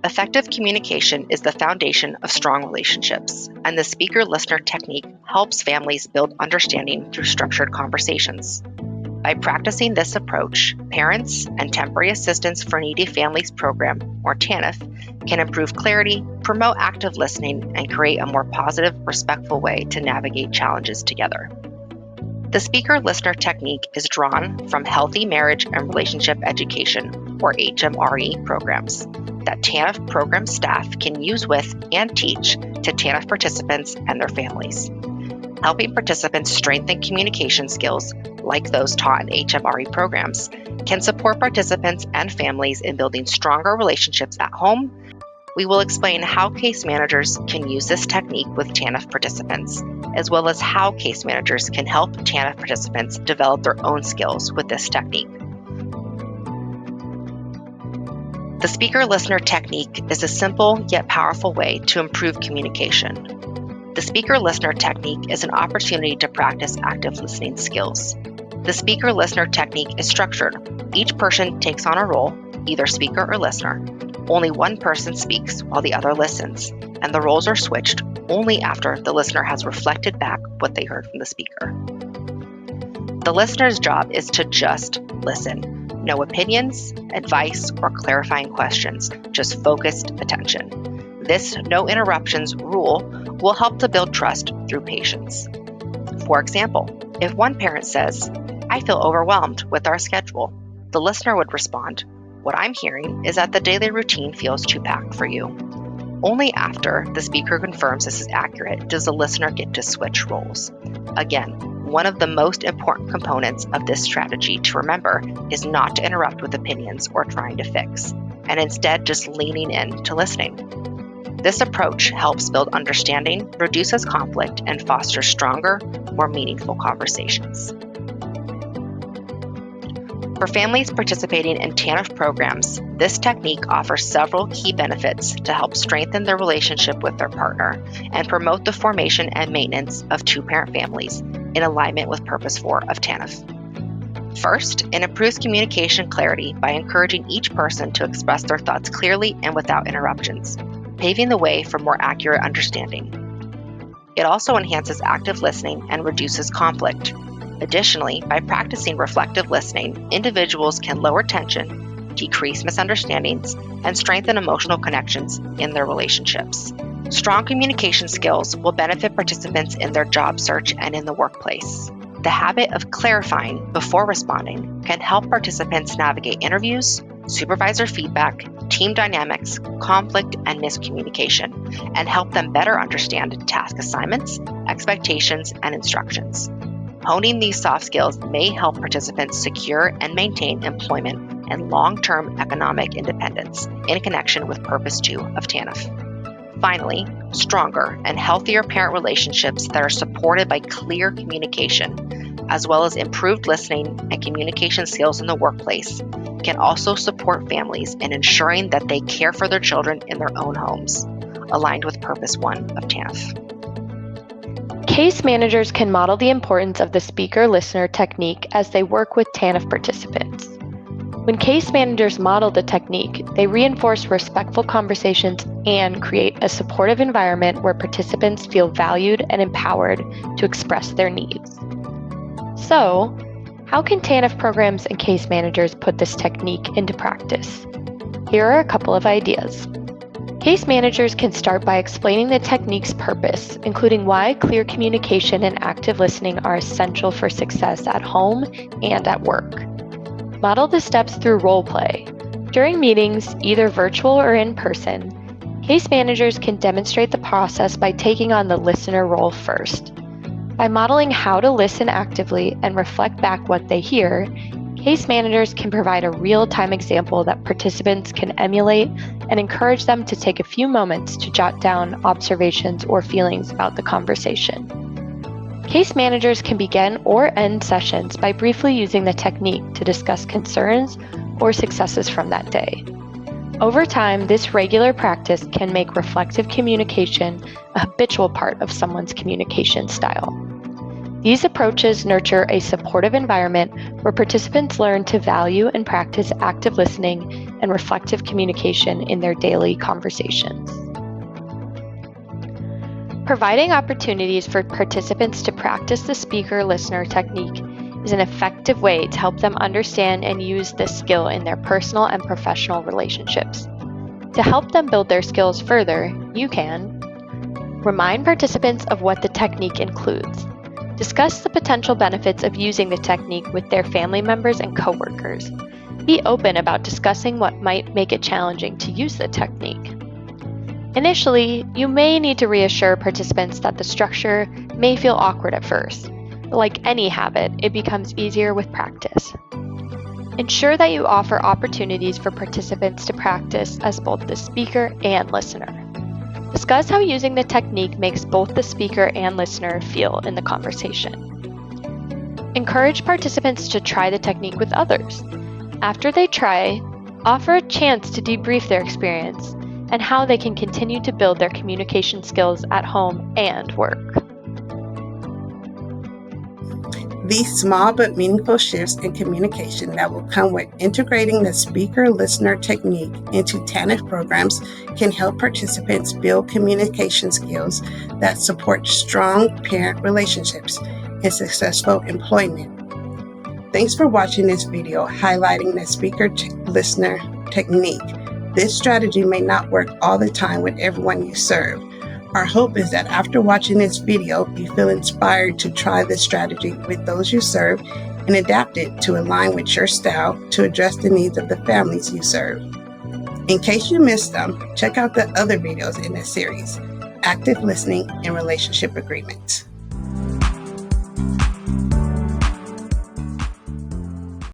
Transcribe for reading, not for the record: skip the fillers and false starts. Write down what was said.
Effective communication is the foundation of strong relationships, and the speaker-listener technique helps families build understanding through structured conversations. By practicing this approach, parents and Temporary Assistance for Needy Families Program, or TANF, can improve clarity, promote active listening, and create a more positive, respectful way to navigate challenges together. The speaker-listener technique is drawn from Healthy Marriage and Relationship Education, or HMRE, programs that TANF program staff can use with and teach to TANF participants and their families. Helping participants strengthen communication skills, like those taught in HMRE programs, can support participants and families in building stronger relationships at home. We will explain how case managers can use this technique with TANF participants, as well as how case managers can help TANF participants develop their own skills with this technique. The speaker-listener technique is a simple yet powerful way to improve communication. The speaker-listener technique is an opportunity to practice active listening skills. The speaker-listener technique is structured. Each person takes on a role, either speaker or listener. Only one person speaks while the other listens, and the roles are switched only after the listener has reflected back what they heard from the speaker. The listener's job is to just listen. No opinions, advice, or clarifying questions, just focused attention. This no interruptions rule will help to build trust through patience. For example, if one parent says, "I feel overwhelmed with our schedule," the listener would respond, "What I'm hearing is that the daily routine feels too packed for you." Only after the speaker confirms this is accurate does the listener get to switch roles. Again, one of the most important components of this strategy to remember is not to interrupt with opinions or trying to fix, and instead just leaning in to listening. This approach helps build understanding, reduces conflict, and fosters stronger, more meaningful conversations. For families participating in TANF programs, this technique offers several key benefits to help strengthen their relationship with their partner and promote the formation and maintenance of two-parent families in alignment with Purpose 4 of TANF. First, it improves communication clarity by encouraging each person to express their thoughts clearly and without interruptions, paving the way for more accurate understanding. It also enhances active listening and reduces conflict. Additionally, by practicing reflective listening, individuals can lower tension, decrease misunderstandings, and strengthen emotional connections in their relationships. Strong communication skills will benefit participants in their job search and in the workplace. The habit of clarifying before responding can help participants navigate interviews, supervisor feedback, team dynamics, conflict, and miscommunication, and help them better understand task assignments, expectations, and instructions. Honing these soft skills may help participants secure and maintain employment and long-term economic independence in connection with Purpose 2 of TANF. Finally, stronger and healthier parent relationships that are supported by clear communication, as well as improved listening and communication skills in the workplace, can also support families in ensuring that they care for their children in their own homes, aligned with Purpose 1 of TANF. Case managers can model the importance of the speaker-listener technique as they work with TANF participants. When case managers model the technique, they reinforce respectful conversations and create a supportive environment where participants feel valued and empowered to express their needs. So, how can TANF programs and case managers put this technique into practice? Here are a couple of ideas. Case managers can start by explaining the technique's purpose, including why clear communication and active listening are essential for success at home and at work. Model the steps through role play. During meetings, either virtual or in person, case managers can demonstrate the process by taking on the listener role first. By modeling how to listen actively and reflect back what they hear, case managers can provide a real-time example that participants can emulate and encourage them to take a few moments to jot down observations or feelings about the conversation. Case managers can begin or end sessions by briefly using the technique to discuss concerns or successes from that day. Over time, this regular practice can make reflective communication a habitual part of someone's communication style. These approaches nurture a supportive environment where participants learn to value and practice active listening and reflective communication in their daily conversations. Providing opportunities for participants to practice the speaker-listener technique is an effective way to help them understand and use this skill in their personal and professional relationships. To help them build their skills further, you can remind participants of what the technique includes. Discuss the potential benefits of using the technique with their family members and coworkers. Be open about discussing what might make it challenging to use the technique. Initially, you may need to reassure participants that the structure may feel awkward at first. But like any habit, it becomes easier with practice. Ensure that you offer opportunities for participants to practice as both the speaker and listener. Discuss how using the technique makes both the speaker and listener feel in the conversation. Encourage participants to try the technique with others. After they try, offer a chance to debrief their experience and how they can continue to build their communication skills at home and work. These small but meaningful shifts in communication that will come with integrating the speaker-listener technique into TANF programs can help participants build communication skills that support strong parent relationships and successful employment. Thanks for watching this video highlighting the speaker-listener technique. This strategy may not work all the time with everyone you serve. Our hope is that after watching this video, you feel inspired to try this strategy with those you serve and adapt it to align with your style to address the needs of the families you serve. In case you missed them, check out the other videos in this series, Active Listening and Relationship Agreements.